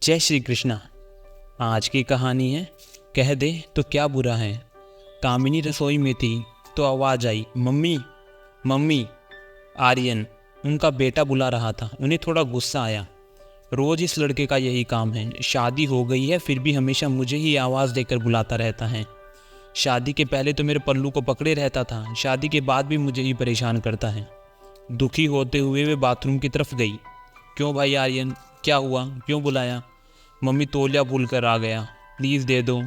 जय श्री कृष्णा। आज की कहानी है कह दे तो क्या बुरा है। कामिनी रसोई में थी तो आवाज़ आई, मम्मी मम्मी। आर्यन उनका बेटा बुला रहा था। उन्हें थोड़ा गुस्सा आया। रोज़ इस लड़के का यही काम है। शादी हो गई है फिर भी हमेशा मुझे ही आवाज़ देकर बुलाता रहता है। शादी के पहले तो मेरे पल्लू को पकड़े रहता था, शादी के बाद भी मुझे ही परेशान करता है। दुखी होते हुए वे बाथरूम की तरफ गई। क्यों भाई आर्यन, क्या हुआ, क्यों बुलाया? मम्मी तौलिया भूल कर आ गया, प्लीज़ दे दो।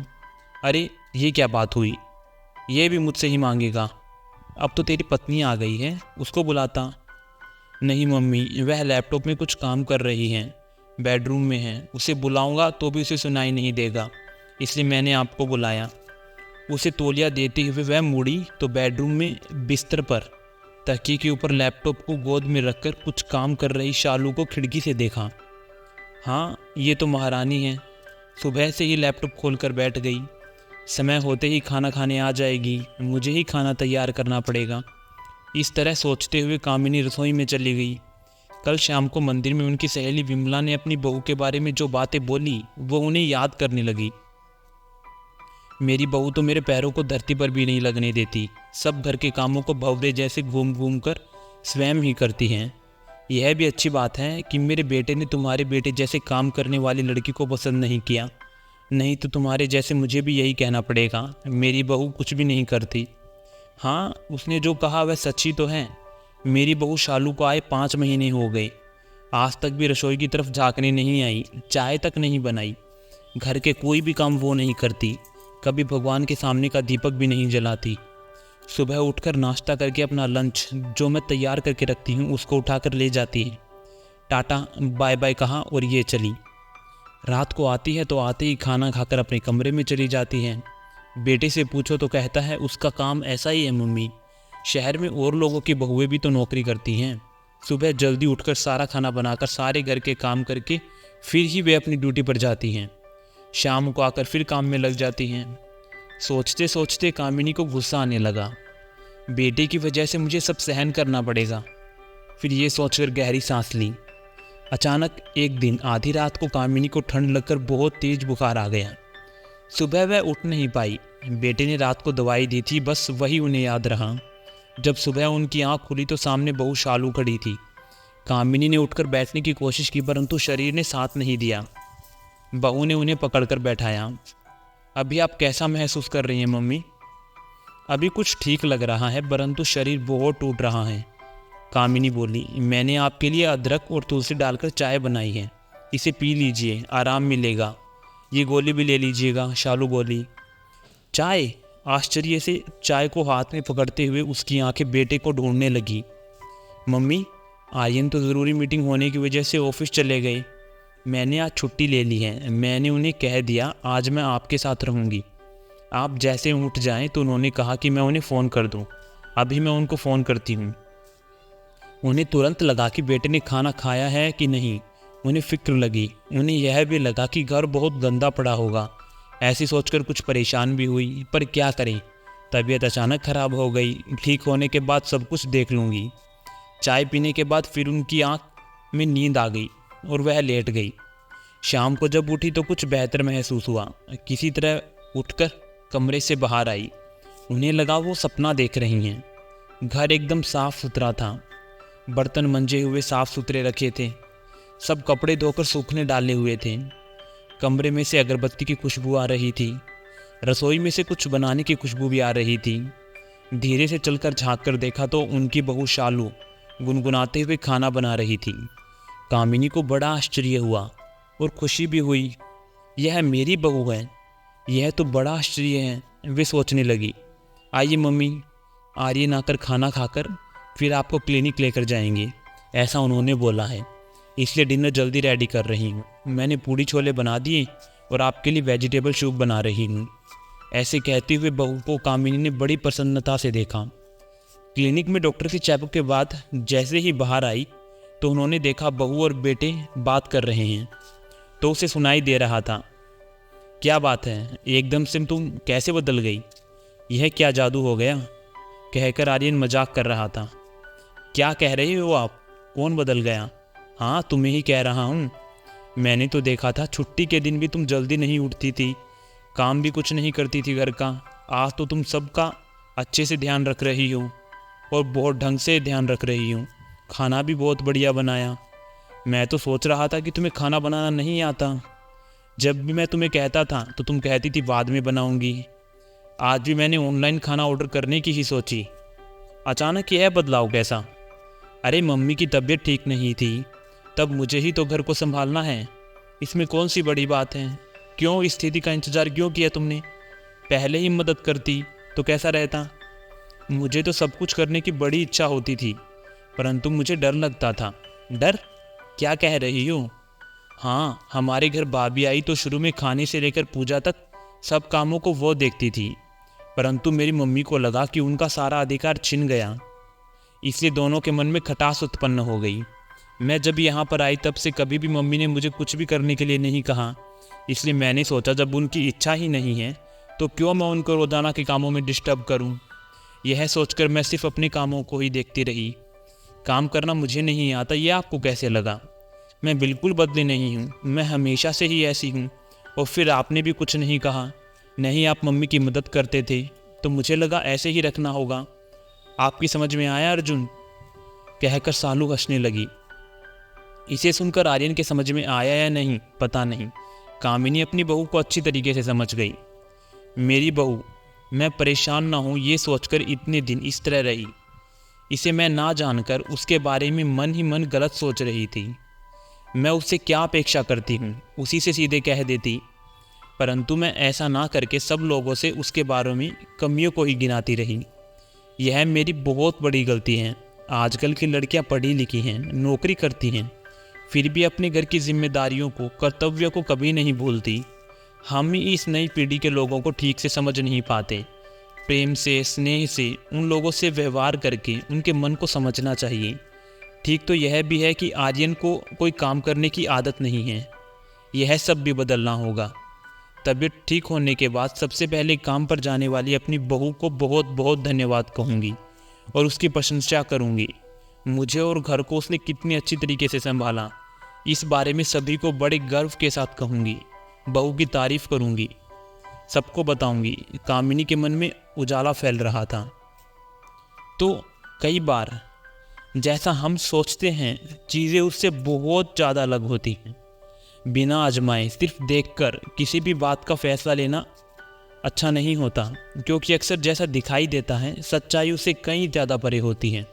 अरे ये क्या बात हुई, ये भी मुझसे ही मांगेगा? अब तो तेरी पत्नी आ गई है, उसको बुलाता। नहीं मम्मी, वह लैपटॉप में कुछ काम कर रही है, बेडरूम में है। उसे बुलाऊंगा तो भी उसे सुनाई नहीं देगा, इसलिए मैंने आपको बुलाया। उसे तौलिया देते हुए वह मुड़ी तो बेडरूम में बिस्तर पर तकिए के ऊपर लैपटॉप को गोद में रखकर कुछ काम कर रही शालू को खिड़की से देखा। हाँ, ये तो महारानी है, सुबह से ही लैपटॉप खोलकर बैठ गई। समय होते ही खाना खाने आ जाएगी, मुझे ही खाना तैयार करना पड़ेगा। इस तरह सोचते हुए कामिनी रसोई में चली गई। कल शाम को मंदिर में उनकी सहेली विमला ने अपनी बहू के बारे में जो बातें बोली वो उन्हें याद करने लगी। मेरी बहू तो मेरे पैरों को धरती पर भी नहीं लगने देती, सब घर के कामों को भंवरे जैसे घूम घूम कर स्वयं ही करती हैं। यह भी अच्छी बात है कि मेरे बेटे ने तुम्हारे बेटे जैसे काम करने वाली लड़की को पसंद नहीं किया, नहीं तो तुम्हारे जैसे मुझे भी यही कहना पड़ेगा, मेरी बहू कुछ भी नहीं करती। हाँ, उसने जो कहा वह सच्ची तो है। मेरी बहू शालू को आए 5 महीने हो गए, आज तक भी रसोई की तरफ झांकने नहीं आई, चाय तक नहीं बनाई, घर के कोई भी काम वो नहीं करती, कभी भगवान के सामने का दीपक भी नहीं जलाती। सुबह उठकर नाश्ता करके अपना लंच जो मैं तैयार करके रखती हूँ उसको उठाकर ले जाती है। टाटा बाय बाय कहा और ये चली। रात को आती है तो आते ही खाना खाकर अपने कमरे में चली जाती है। बेटे से पूछो तो कहता है उसका काम ऐसा ही है मम्मी, शहर में और लोगों की बहुएं भी तो नौकरी करती हैं। सुबह जल्दी उठकर सारा खाना बनाकर सारे घर के काम करके फिर ही वे अपनी ड्यूटी पर जाती हैं। शाम को आकर फिर काम में लग जाती हैं। सोचते सोचते कामिनी को गुस्सा आने लगा, बेटे की वजह से मुझे सब सहन करना पड़ेगा। फिर ये सोचकर गहरी सांस ली। अचानक एक दिन आधी रात को कामिनी को ठंड लगकर बहुत तेज बुखार आ गया। सुबह वह उठ नहीं पाई। बेटे ने रात को दवाई दी थी, बस वही उन्हें याद रहा। जब सुबह उनकी आंख खुली तो सामने बहू शालू खड़ी थी। कामिनी ने उठकर बैठने की कोशिश की परंतु शरीर ने साथ नहीं दिया। बहू ने उन्हें पकड़कर बैठाया। अभी आप कैसा महसूस कर रही हैं मम्मी? अभी कुछ ठीक लग रहा है परंतु शरीर बहुत टूट रहा है, कामिनी बोली। मैंने आपके लिए अदरक और तुलसी डालकर चाय बनाई है, इसे पी लीजिए, आराम मिलेगा। ये गोली भी ले लीजिएगा, शालू बोली। चाय? आश्चर्य से चाय को हाथ में पकड़ते हुए उसकी आंखें बेटे को ढूंढने लगी। मम्मी, आर्यन तो ज़रूरी मीटिंग होने की वजह से ऑफिस चले गए, मैंने आज छुट्टी ले ली है। मैंने उन्हें कह दिया आज मैं आपके साथ रहूँगी, आप जैसे उठ जाएं तो उन्होंने कहा कि मैं उन्हें फ़ोन कर दूं। अभी मैं उनको फ़ोन करती हूँ। उन्हें तुरंत लगा कि बेटे ने खाना खाया है कि नहीं। उन्हें फिक्र लगी, उन्हें यह भी लगा कि घर बहुत गंदा पड़ा होगा। ऐसी सोचकर कुछ परेशान भी हुई, पर क्या करें, तबीयत अचानक ख़राब हो गई। ठीक होने के बाद सब कुछ देख लूँगी। चाय पीने के बाद फिर उनकी आँख में नींद आ गई और वह लेट गई। शाम को जब उठी तो कुछ बेहतर महसूस हुआ। किसी तरह उठकर कमरे से बाहर आई। उन्हें लगा वो सपना देख रही हैं। घर एकदम साफ सुथरा था, बर्तन मंजे हुए साफ सुथरे रखे थे, सब कपड़े धोकर सूखने डाले हुए थे। कमरे में से अगरबत्ती की खुशबू आ रही थी, रसोई में से कुछ बनाने की खुशबू भी आ रही थी। धीरे से चलकर झाँक कर देखा तो उनकी बहू शालू गुनगुनाते हुए खाना बना रही थी। कामिनी को बड़ा आश्चर्य हुआ और खुशी भी हुई। यह मेरी बहू है, यह तो बड़ा आश्चर्य है, वे सोचने लगी। आइए मम्मी, आर्यन आकर खाना खाकर फिर आपको क्लिनिक लेकर जाएंगे, ऐसा उन्होंने बोला है, इसलिए डिनर जल्दी रेडी कर रही हूँ। मैंने पूड़ी छोले बना दिए और आपके लिए वेजिटेबल सूप बना रही हूँ। ऐसे कहते हुए बहू को कामिनी ने बड़ी प्रसन्नता से देखा। क्लिनिक में डॉक्टर के चेकअप के बाद जैसे ही बाहर आई तो उन्होंने देखा बहू और बेटे बात कर रहे हैं, तो उसे सुनाई दे रहा था। क्या बात है, एकदम से तुम कैसे बदल गई, यह क्या जादू हो गया, कहकर आर्यन मजाक कर रहा था। क्या कह रहे हो आप, कौन बदल गया? हाँ, तुम्हें ही कह रहा हूँ। मैंने तो देखा था छुट्टी के दिन भी तुम जल्दी नहीं उठती थी, काम भी कुछ नहीं करती थी घर का। आज तो तुम सबका अच्छे से ध्यान रख रही हो और बहुत ढंग से ध्यान रख रही हो। खाना भी बहुत बढ़िया बनाया। मैं तो सोच रहा था कि तुम्हें खाना बनाना नहीं आता। जब भी मैं तुम्हें कहता था तो तुम कहती थी बाद में बनाऊंगी। आज भी मैंने ऑनलाइन खाना ऑर्डर करने की ही सोची। अचानक यह बदलाव कैसा? अरे मम्मी की तबीयत ठीक नहीं थी, तब मुझे ही तो घर को संभालना है। इसमें कौन सी बड़ी बात है? क्यों इस स्थिति का इंतज़ार क्यों किया तुमने? पहले ही मदद करती तो कैसा रहता? मुझे तो सब कुछ करने की बड़ी इच्छा होती थी, परंतु मुझे डर लगता था। डर? क्या कह रही हो? हाँ, हमारे घर भाभी आई तो शुरू में खाने से लेकर पूजा तक सब कामों को वो देखती थी, परंतु मेरी मम्मी को लगा कि उनका सारा अधिकार छिन गया। इसलिए दोनों के मन में खटास उत्पन्न हो गई। मैं जब यहाँ पर आई तब से कभी भी मम्मी ने मुझे कुछ भी करने के लिए नहीं कहा। इसलिए मैंने सोचा जब उनकी इच्छा ही नहीं है तो क्यों मैं उनको रोज़ाना के कामों में डिस्टर्ब करूँ। यह सोचकर मैं सिर्फ अपने कामों को ही देखती रही। काम करना मुझे नहीं आता, ये आपको कैसे लगा? मैं बिल्कुल बदली नहीं हूँ, मैं हमेशा से ही ऐसी हूँ। और फिर आपने भी कुछ नहीं कहा, नहीं आप मम्मी की मदद करते थे, तो मुझे लगा ऐसे ही रखना होगा। आपकी समझ में आया अर्जुन? कहकर सालू हंसने लगी। इसे सुनकर आर्यन के समझ में आया या नहीं पता नहीं, कामिनी अपनी बहू को अच्छी तरीके से समझ गई। मेरी बहू, मैं परेशान ना हूँ ये सोचकर इतने दिन इस तरह रही। इसे मैं ना जानकर उसके बारे में मन ही मन गलत सोच रही थी। मैं उससे क्या अपेक्षा करती हूँ उसी से सीधे कह देती, परंतु मैं ऐसा ना करके सब लोगों से उसके बारे में कमियों को ही गिनाती रही। यह मेरी बहुत बड़ी गलती है। आजकल की लड़कियां पढ़ी लिखी हैं, नौकरी करती हैं, फिर भी अपने घर की जिम्मेदारियों को, कर्तव्यों को कभी नहीं भूलती। हम ही इस नई पीढ़ी के लोगों को ठीक से समझ नहीं पाते। प्रेम से, स्नेह से उन लोगों से व्यवहार करके उनके मन को समझना चाहिए। ठीक तो यह भी है कि आर्यन को कोई काम करने की आदत नहीं है। यह सब भी बदलना होगा। तबीयत ठीक होने के बाद सबसे पहले काम पर जाने वाली अपनी बहू को बहुत बहुत धन्यवाद कहूँगी और उसकी प्रशंसा करूँगी। मुझे और घर को उसने कितनी अच्छी तरीके से संभाला, इस बारे में सभी को बड़े गर्व के साथ कहूँगी। बहू की तारीफ करूँगी, सबको बताऊँगी। कामिनी के मन में उजाला फैल रहा था। तो कई बार जैसा हम सोचते हैं चीज़ें उससे बहुत ज़्यादा अलग होती हैं। बिना आजमाए सिर्फ देखकर किसी भी बात का फैसला लेना अच्छा नहीं होता, क्योंकि अक्सर जैसा दिखाई देता है सच्चाई उससे कहीं ज़्यादा परे होती है।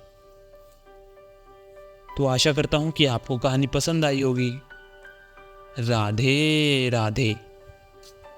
तो आशा करता हूँ कि आपको कहानी पसंद आई होगी। राधे राधे।